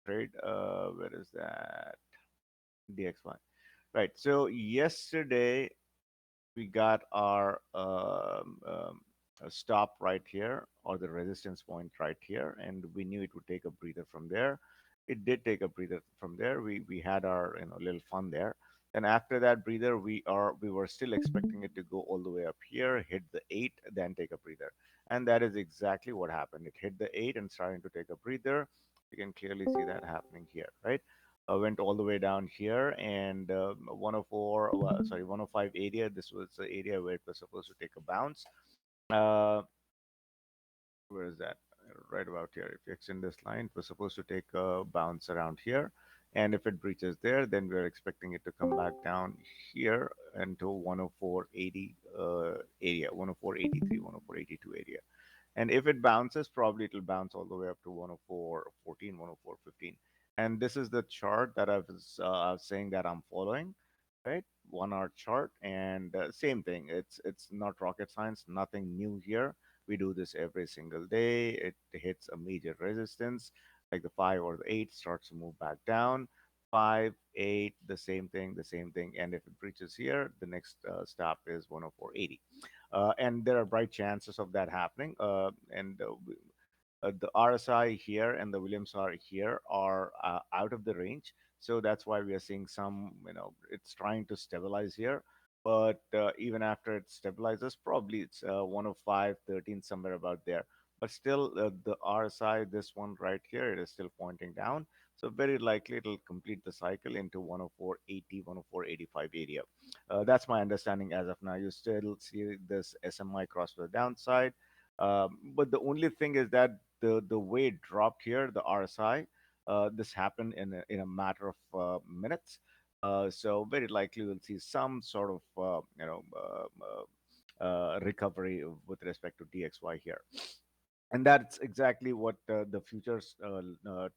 trade. Where is that? DXY. Right. So yesterday we got our stop right here, or the resistance point right here, and we knew it would take a breather from there. It did take a breather from there. We had our little fun there. And after that breather, we were still expecting it to go all the way up here, hit the eight, then take a breather. And that is exactly what happened. It hit the eight and starting to take a breather. You can clearly see that happening here, right? Went all the way down here, and 104, sorry, 105 area. This was the area where it was supposed to take a bounce. Uh, where is that? Right about here. If you extend this line, it was supposed to take a bounce around here. And if it breaches there, then we're expecting it to come back down here into 104.80 area, 104.83, 104.82 area. And if it bounces, probably it'll bounce all the way up to 104.14, 104.15. And this is the chart that I was saying that I'm following, right? 1 hour chart, and same thing. It's not rocket science, nothing new here. We do this every single day. It hits a major resistance, like the five or the eight, starts to move back down. Five, eight, the same thing. And if it breaches here, the next stop is 104.80. And there are bright chances of that happening. And the RSI here and the Williams R here are out of the range. So that's why we are seeing some, it's trying to stabilize here. But even after it stabilizes, probably it's 105.13, somewhere about there. But still, the RSI, this one right here, it is still pointing down. So very likely it'll complete the cycle into 104.80, 104.85 area. That's my understanding as of now. You still see this SMI cross to the downside. But the only thing is that the way it dropped here, the RSI, this happened in a matter of minutes. So very likely we'll see some sort of recovery with respect to DXY here, and that's exactly what the futures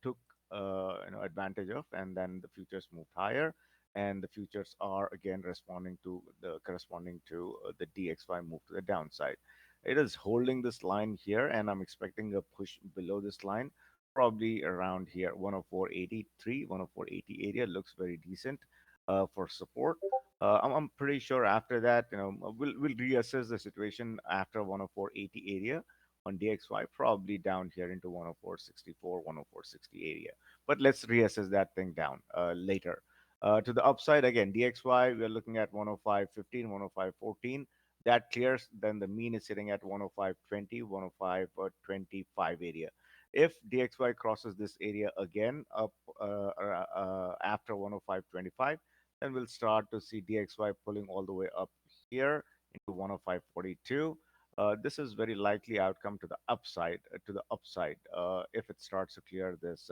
took advantage of, and then the futures moved higher, and the futures are again responding to the corresponding to the DXY move to the downside. It is holding this line here, and I'm expecting a push below this line, probably around here. 104.83, 104.80 area looks very decent for support. I'm pretty sure after that, we'll reassess the situation after 104.80 area on DXY, probably down here into 104.64, 104.60 area. But let's reassess that thing down later. To the upside, again, DXY, we're looking at 105.15, 105.14. That clears, then the mean is sitting at 105.20, 105.25 area. If DXY crosses this area again up after 105.25, then we'll start to see DXY pulling all the way up here into 105.42. This is very likely outcome to the upside. If it starts to clear this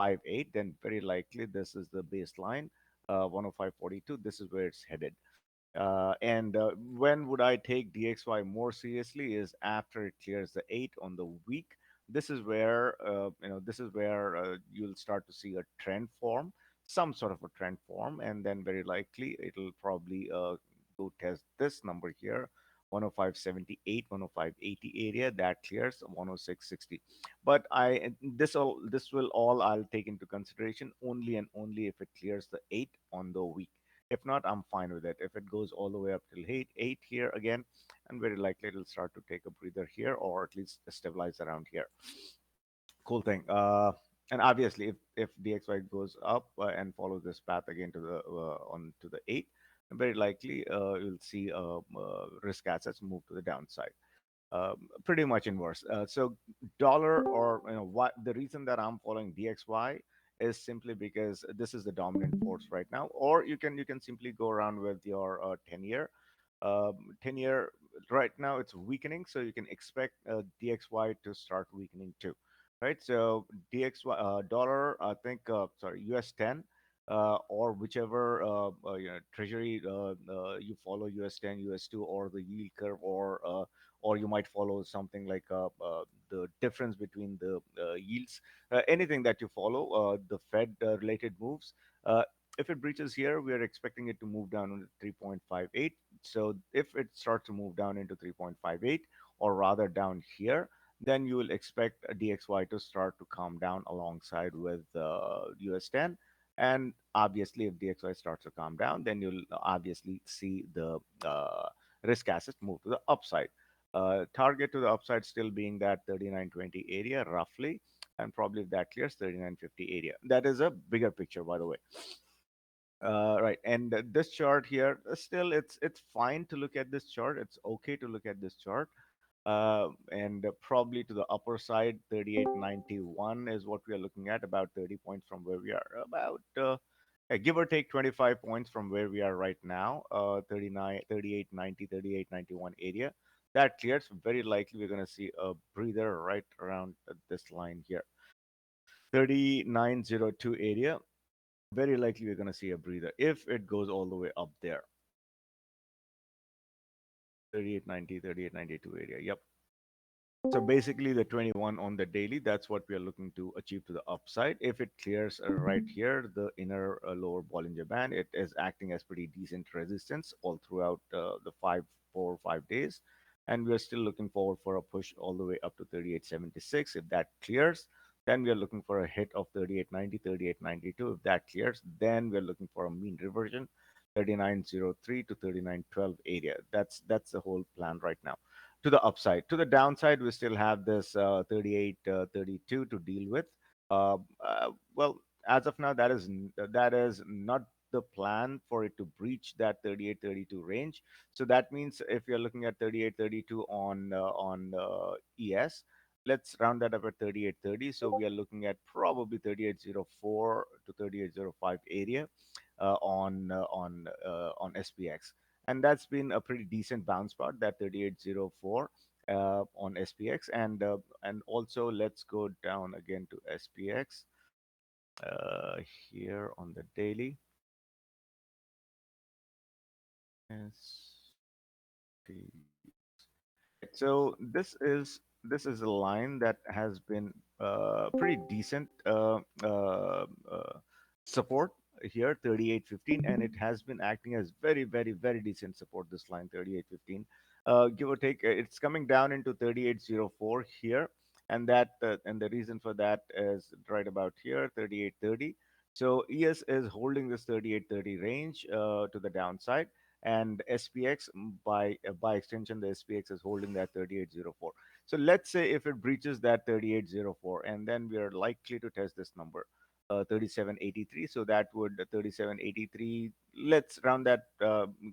5.8, then very likely this is the baseline, 105.42. This is where it's headed. And when would I take DXY more seriously is after it clears the 8 on the week. This is where you'll start to see a trend form, some sort of a trend form, and then very likely it'll probably go test this number here, 105.78, 105.80 area. That clears 106.60. But this will all I'll take into consideration only and only if it clears the 8 on the week. If not, I'm fine with it. If it goes all the way up till eight here again, and very likely it'll start to take a breather here, or at least stabilize around here. Cool thing. And obviously, if DXY goes up and follows this path again to the on to the eight, very likely you'll see risk assets move to the downside. Pretty much inverse. So dollar, or what the reason that I'm following DXY is simply because this is the dominant force right now. Or you can simply go around with your 10 year. 10 year right now it's weakening, so you can expect DXY to start weakening too, right? So DXY dollar, I think, sorry, US 10. Or whichever treasury you follow, US 10, US 2, or the yield curve, or you might follow something like the difference between the yields. Anything that you follow, the Fed related moves. If it breaches here, we are expecting it to move down to 3.58. So if it starts to move down into 3.58, or rather down here, then you will expect a DXY to start to calm down alongside with US 10. And obviously, if DXY starts to calm down, then you'll obviously see the risk assets move to the upside. Target to the upside still being that 3920 area roughly, and probably if that clears 3950 area. That is a bigger picture, by the way. Right, and this chart here, still it's fine to look at this chart. It's okay to look at this chart, and probably to the upper side, 3891 is what we are looking at, about 30 points from where we are, about give or take 25 points from where we are right now, 39, 3890, 3891 area. That clears, very likely we're going to see a breather right around this line here, 3902 area. Very likely we're going to see a breather if it goes all the way up there. 3890, 3892 area. Yep. So basically, the 21 on the daily, that's what we are looking to achieve to the upside. If it clears right here, the inner lower Bollinger Band, it is acting as pretty decent resistance all throughout the 4 or 5 days. And we are still looking forward for a push all the way up to 3876. If that clears, then we are looking for a hit of 3890, 3892. If that clears, then we are looking for a mean reversion, 3903 to 3912 area. That's the whole plan right now to the upside. To the downside, we still have this 38, 32 to deal with. Well, as of now, that is not the plan for it to breach that 38, 32 range. So that means if you're looking at 38, 32 on ES, let's round that up at 38.30. So we are looking at probably 38.04 to 38.05 area on SPX, and that's been a pretty decent bounce spot, that 3804 on SPX. And also let's go down again to SPX uh, here on the daily. So this is a line that has been pretty decent support here, 38.15, and it has been acting as very, very, very decent support. This line, 38.15, give or take, it's coming down into 38.04 here, and the reason for that is right about here, 38.30. So ES is holding this 38.30 range to the downside, and SPX, by extension, the SPX is holding that 3804. So let's say if it breaches that 3804, and then we are likely to test this number, 3783. So that would 3783. Let's round that.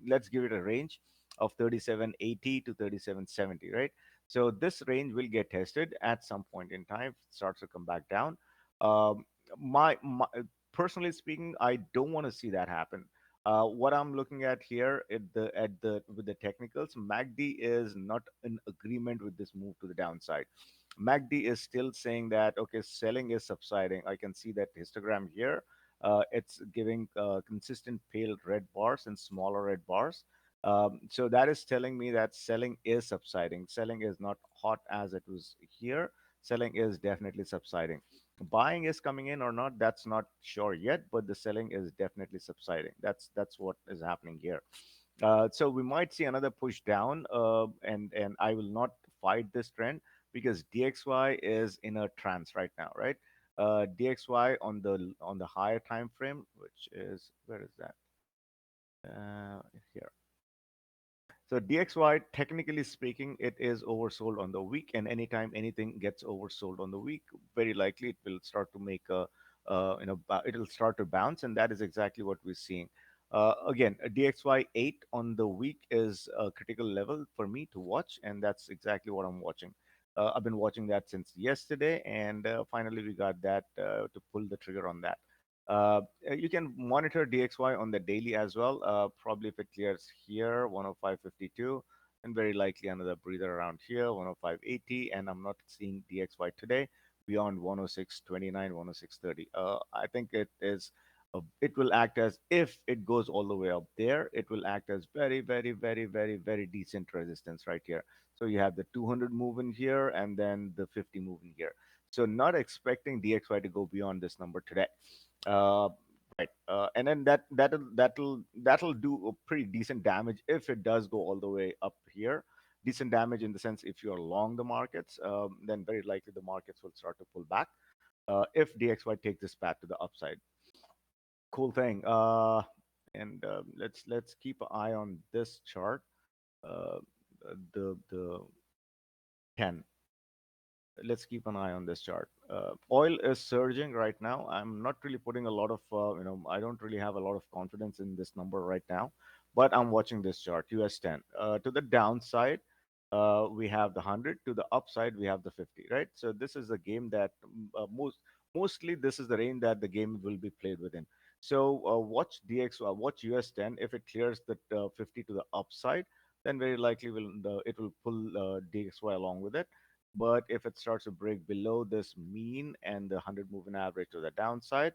Let's give it a range of 3780 to 3770. Right. So this range will get tested at some point in time. Starts to come back down. Um, my personally speaking, I don't want to see that happen. What I'm looking at here at the with the technicals, MACD is not in agreement with this move to the downside. MACD is still saying that okay, selling is subsiding. I can see that histogram here. It's giving consistent pale red bars and smaller red bars. So that is telling me that selling is subsiding. Selling is not hot as it was here. Selling is definitely subsiding. Buying is coming in or not, that's not sure yet, but the selling is definitely subsiding. That's what is happening here. So we might see another push down, and I will not fight this trend because DXY is in a trance right now, right? DXY on the higher time frame, which is, where is that? Here. So DXY, technically speaking, it is oversold on the week, and anytime anything gets oversold on the week, very likely it will start to make it'll start to bounce, and that is exactly what we're seeing. Again, a DXY 8 on the week is a critical level for me to watch, and that's exactly what I'm watching. I've been watching that since yesterday, and finally we got that to pull the trigger on that. You can monitor DXY on the daily as well. Probably if it clears here, 105.52, and very likely another breather around here, 105.80. And I'm not seeing DXY today beyond 106.29, 106.30. I think it will act as, if it goes all the way up there, it will act as very, very, very, very, very decent resistance right here. So you have the 200 move in here and then the 50 move in here. So not expecting DXY to go beyond this number today. Uh, right, and then that'll do a pretty decent damage if it does go all the way up here. decent damage in the sense if you're long the markets, then very likely the markets will start to pull back if DXY takes this path to the upside. Cool thing. And let's keep an eye on this chart. Uh, the 10. Let's keep an eye on this chart. Oil is surging right now. I'm not really putting a lot of, I don't really have a lot of confidence in this number right now, but I'm watching this chart, US 10. To the downside, we have the 100. To the upside, we have the 50, right? So this is a game that mostly this is the range that the game will be played within. So watch US 10. If it clears the 50 to the upside, then very likely it will pull DXY along with it. But if it starts to break below this mean and the 100 moving average to the downside,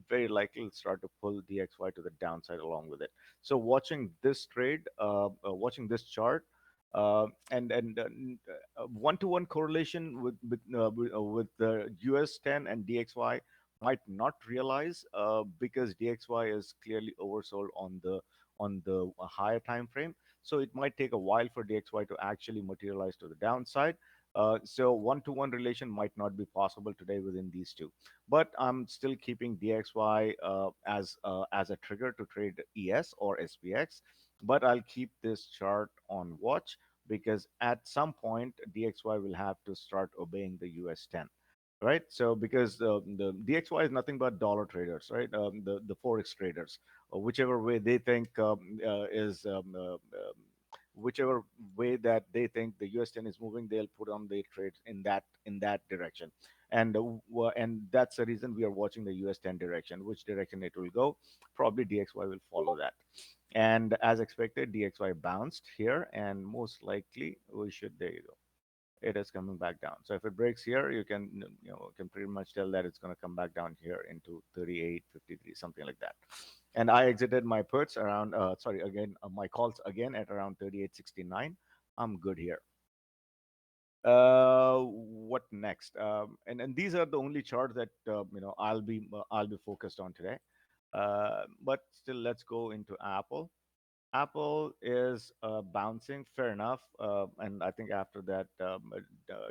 very likely it'll start to pull DXY to the downside along with it. So watching this trade, watching this chart, and one-to-one correlation with the US 10 and DXY might not realize because DXY is clearly oversold on the higher time frame. So it might take a while for DXY to actually materialize to the downside. So one-to-one relation might not be possible today within these two, but I'm still keeping DXY as a trigger to trade ES or SPX. But I'll keep this chart on watch because at some point DXY will have to start obeying the US 10. Right, so because the DXY is nothing but dollar traders, right? The forex traders, whichever way they think is whichever way that they think the US 10 is moving, they'll put on the trades in that direction. And that's the reason we are watching the US 10 direction, which direction it will go. Probably DXY will follow that. And as expected, DXY bounced here, and most likely we should, there you go, it is coming back down. So if it breaks here, you can pretty much tell that it's going to come back down here into 38.53, something like that. And I exited my puts around, sorry, again, my calls again at around 38.69. I'm good here. What next? And these are the only charts that I'll be focused on today. But still, let's go into Apple. Apple is bouncing, fair enough. And I think after that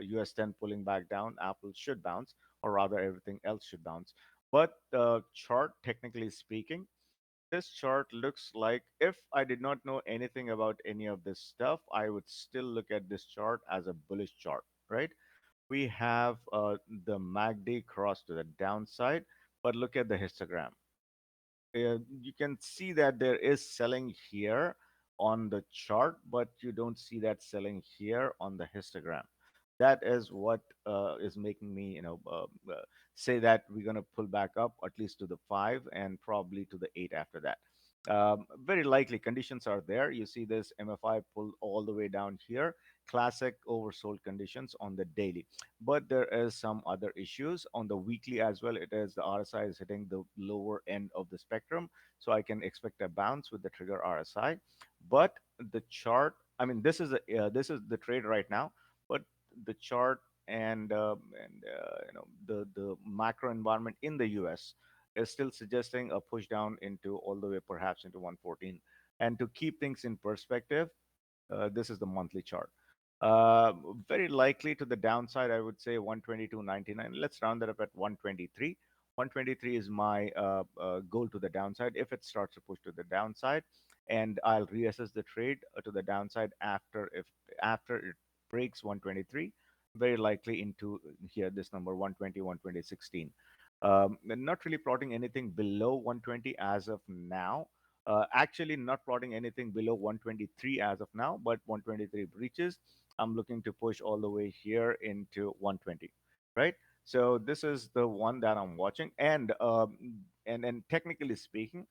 US 10 pulling back down, Apple should bounce, or rather, everything else should bounce. But chart, technically speaking, this chart looks like if I did not know anything about any of this stuff, I would still look at this chart as a bullish chart, right? We have the MACD cross to the downside, but look at the histogram. You can see that there is selling here on the chart, but you don't see that selling here on the histogram. That is what is making me, say that we're going to pull back up at least to the 5 and probably to the 8 after that. Very likely conditions are there. You see this MFI pull all the way down here. Classic oversold conditions on the daily, but there is some other issues on the weekly as well. It is the RSI is hitting the lower end of the spectrum, so I can expect a bounce with the trigger RSI. But the chart, I mean, this is the trade right now, but the chart and the macro environment in the US is still suggesting a push down into all the way perhaps into 114. And to keep things in perspective, this is the monthly chart. Uh, Very likely to the downside, I would say 122.99. Let's round that up at 123. 123 is my goal to the downside if it starts to push to the downside, and I'll reassess the trade to the downside after it breaks 123. Very likely into here this number 120, 120.16. Not really plotting anything below 120 as of now. Actually, not plotting anything below 123 as of now, but 123 breaches. I'm looking to push all the way here into 120, right? So this is the one that I'm watching, and technically speaking,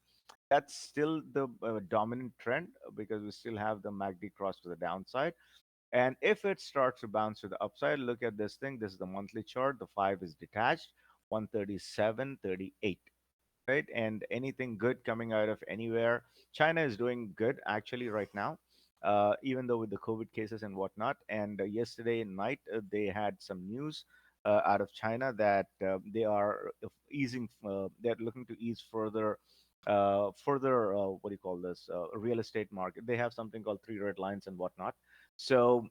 that's still the dominant trend because we still have the MACD cross to the downside. And if it starts to bounce to the upside, look at this thing. This is the monthly chart. The 5 is detached, 137.38, right? And anything good coming out of anywhere. China is doing good actually right now, even though with the COVID cases and whatnot. And yesterday night, they had some news out of China that they are easing, they're looking to ease further. What do you call this? Real estate market. They have something called three red lines and whatnot. So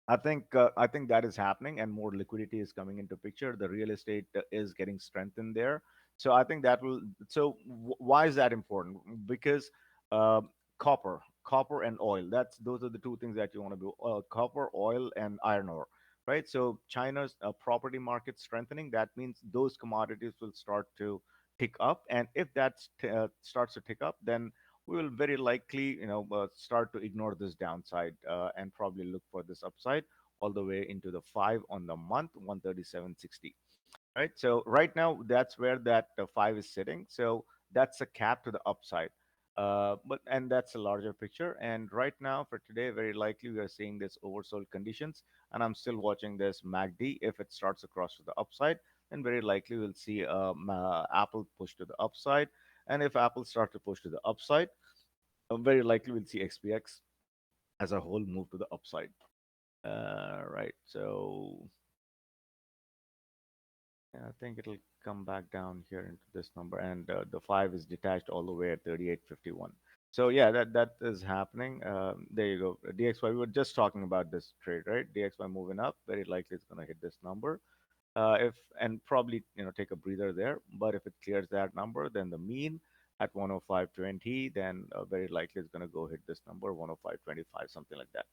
I think that is happening, and more liquidity is coming into picture. The real estate is getting strengthened there. So I think that will. So why is that important? Because uh, copper and oil. That's those are the two things that you want to do. Copper, oil, and iron ore. Right. So China's property market strengthening. That means those commodities will start to tick up, and if that starts to tick up, then we will very likely, start to ignore this downside and probably look for this upside all the way into the five on the month, 137.60. Right. So right now, that's where that five is sitting. So that's a cap to the upside. But and that's a larger picture. And right now, for today, very likely we are seeing this oversold conditions. And I'm still watching this MACD. If it starts across to the upside, then very likely we'll see Apple push to the upside. And if Apple starts to push to the upside, very likely we'll see XPX as a whole move to the upside. Right. So yeah, I think it'll come back down here into this number, and the five is detached all the way at 38.51. So yeah, that is happening. There you go. DXY. We were just talking about this trade, right? DXY moving up. Very likely it's going to hit this number. If and probably take a breather there. But if it clears that number, then the mean at 105.20, then very likely it's going to go hit this number 105.25, something like that.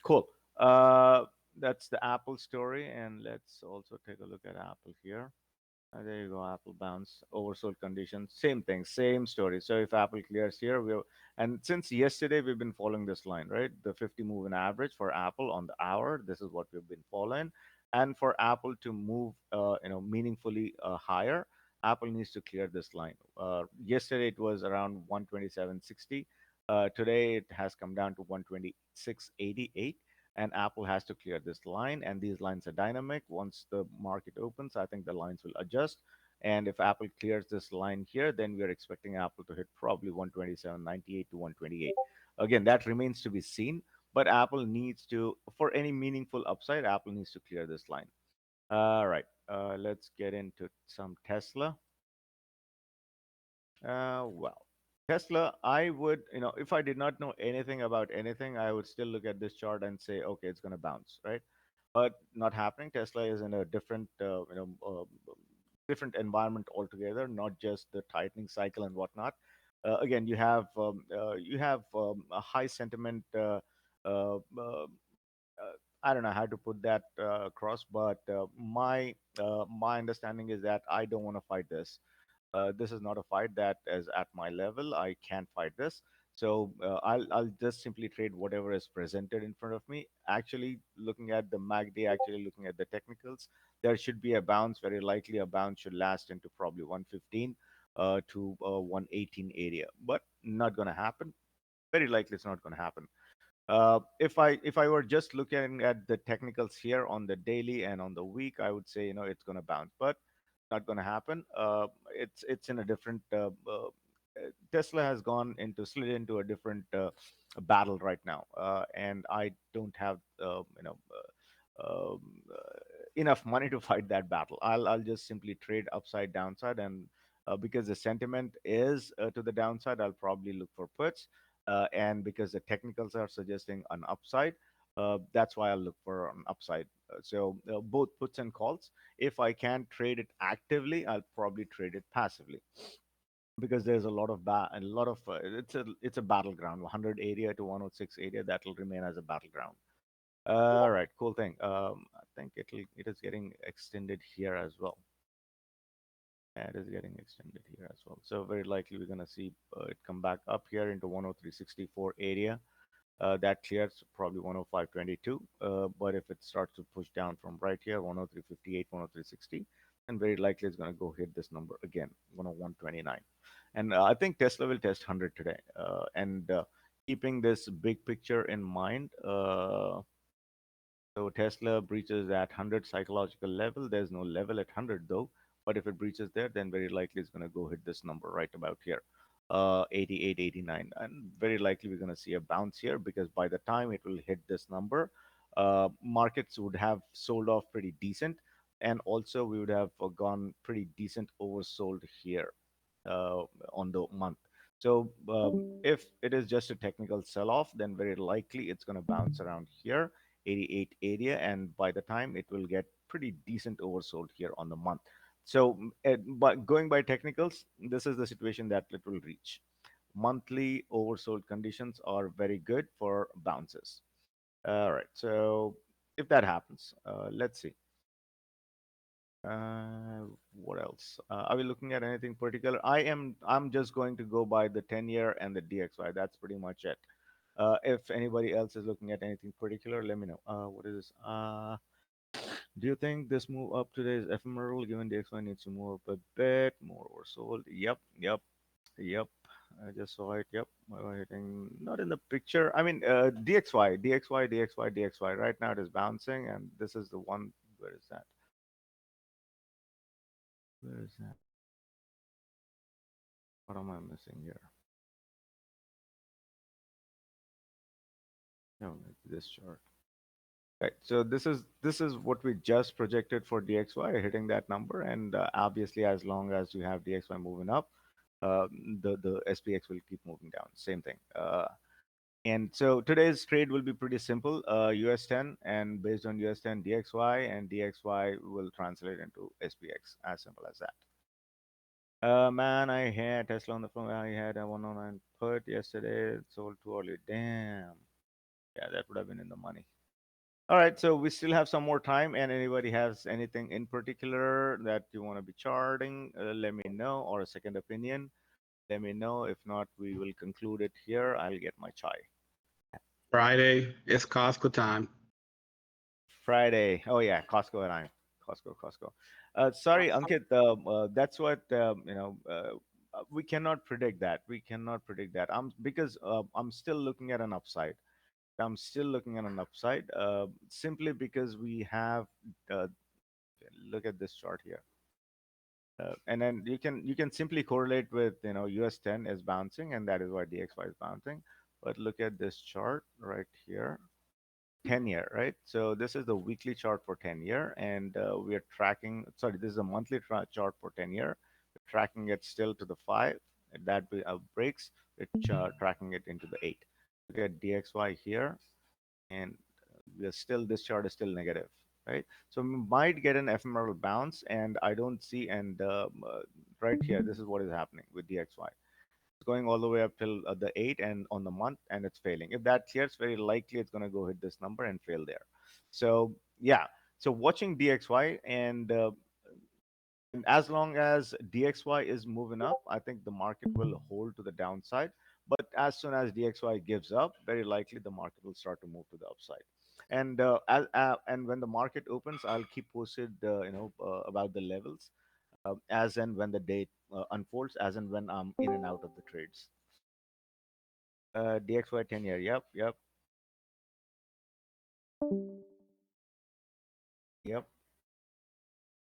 Cool. Uh, that's the Apple story, and let's also take a look at Apple here. There you go, Apple bounce, oversold conditions, same thing, same story. So if Apple clears here, and since yesterday we've been following this line, right? The 50 moving average for Apple on the hour. This is what we've been following, and for Apple to move, meaningfully higher, Apple needs to clear this line. Yesterday it was around 127.60. Today it has come down to 126.88, and Apple has to clear this line. And these lines are dynamic. Once the market opens, I think the lines will adjust. And if Apple clears this line here, then we are expecting Apple to hit probably 127.98 to 128. Again, that remains to be seen. But Apple needs to, for any meaningful upside, Apple needs to clear this line. All right, let's get into some Tesla. Well, Tesla, I would, if I did not know anything about anything, I would still look at this chart and say, okay, it's going to bounce, right? But not happening. Tesla is in a different environment altogether, not just the tightening cycle and whatnot. Again, you have a high sentiment. Uh, uh, I don't know how to put that across, but my understanding is that I don't want to fight this. This is not a fight that is at my level. I can't fight this. So I'll just simply trade whatever is presented in front of me. Actually, looking at the MACD, actually looking at the technicals, there should be a bounce. Very likely, a bounce should last into probably 115 to 118 area, but not going to happen. Very likely, it's not going to happen. If I were just looking at the technicals here on the daily and on the week, I would say it's going to bounce, but not going to happen. It's in a different. Tesla has gone into slid into a different battle right now, and I don't have enough money to fight that battle. I'll just simply trade upside downside, and because the sentiment is to the downside, I'll probably look for puts, and because the technicals are suggesting an upside, that's why I'll look for an upside. So both puts and calls. If I can't trade it actively, I'll probably trade it passively because there's a lot of it's a battleground. 100 area to 106 area, that will remain as a battleground. All right, cool thing. I think it is getting extended here as well. Yeah, it is getting extended here as well. So very likely we're gonna see it come back up here into 103.64 area. That clears probably 105.22. But if it starts to push down from right here, 103.58, 103.60, then very likely it's gonna go hit this number again, 101.29. And I think Tesla will test 100 today. And keeping this big picture in mind. So Tesla breaches that 100 psychological level. There's no level at 100 though, but if it breaches there, then very likely it's going to go hit this number right about here, 88, 89, and very likely we're going to see a bounce here because by the time it will hit this number, markets would have sold off pretty decent, and also we would have gone pretty decent oversold here on the month. So if it is just a technical sell-off, then very likely it's going to bounce around here, 88 area, and by the time it will get pretty decent oversold here on the month. So, but going by technicals, this is the situation that it will reach. Monthly oversold conditions are very good for bounces. All right, so if that happens, let's see. What else? Are we looking at anything particular? I'm just going to go by the 10-year and the DXY. That's pretty much it. If anybody else is looking at anything particular, let me know. What is this? Do you think this move up today is ephemeral given DXY needs to move up a bit more or sold? Yep, yep, yep. I just saw it. Yep. Hitting not in the picture. I mean, DXY, DXY, DXY, DXY. Right now it is bouncing, and this is the one. Where is that? Where is that? What am I missing here? No, this chart. Right. So this is what we just projected for DXY hitting that number, and obviously, as long as you have DXY moving up, uh, the SPX will keep moving down. Same thing. And so today's trade will be pretty simple. US 10, and based on US 10 DXY, and DXY will translate into SPX. As simple as that. Man, I had Tesla on the phone. I had a 109 put yesterday. It sold too early. Damn. Yeah, that would have been in the money. All right, so we still have some more time, and anybody has anything in particular that you want to be charting, let me know, or a second opinion, let me know. If not, we will conclude it here. I'll get my chai. Friday, it's Costco time. Friday. Oh yeah, Costco and I. Costco, Costco. Sorry, Ankit. That's what we cannot predict that. We cannot predict that. Because I'm still looking at an upside. I'm still looking at an upside, simply because we have. Uh, Look at this chart here, and then you can simply correlate with US 10 is bouncing, and that is why DXY is bouncing. But look at this chart right here, 10-year, right? So this is the weekly chart for 10-year, and we are tracking. Sorry, this is a monthly chart for 10-year. We're tracking it still to the 5. And that breaks. We're tracking it into the 8. Look at DXY here, and we are still this chart is still negative, right? So we might get an ephemeral bounce, and I don't see. And right here, this is what is happening with DXY. It's going all the way up till the 8 and on the month, and it's failing. If that clears, very likely it's going to go hit this number and fail there. So yeah, so watching DXY, and as long as DXY is moving up, I think the market will hold to the downside. But as soon as DXY gives up, very likely the market will start to move to the upside. And when the market opens, I'll keep posted, about the levels, as and when the date unfolds, as and when I'm in and out of the trades. DXY 10-year. Yep, yep, yep.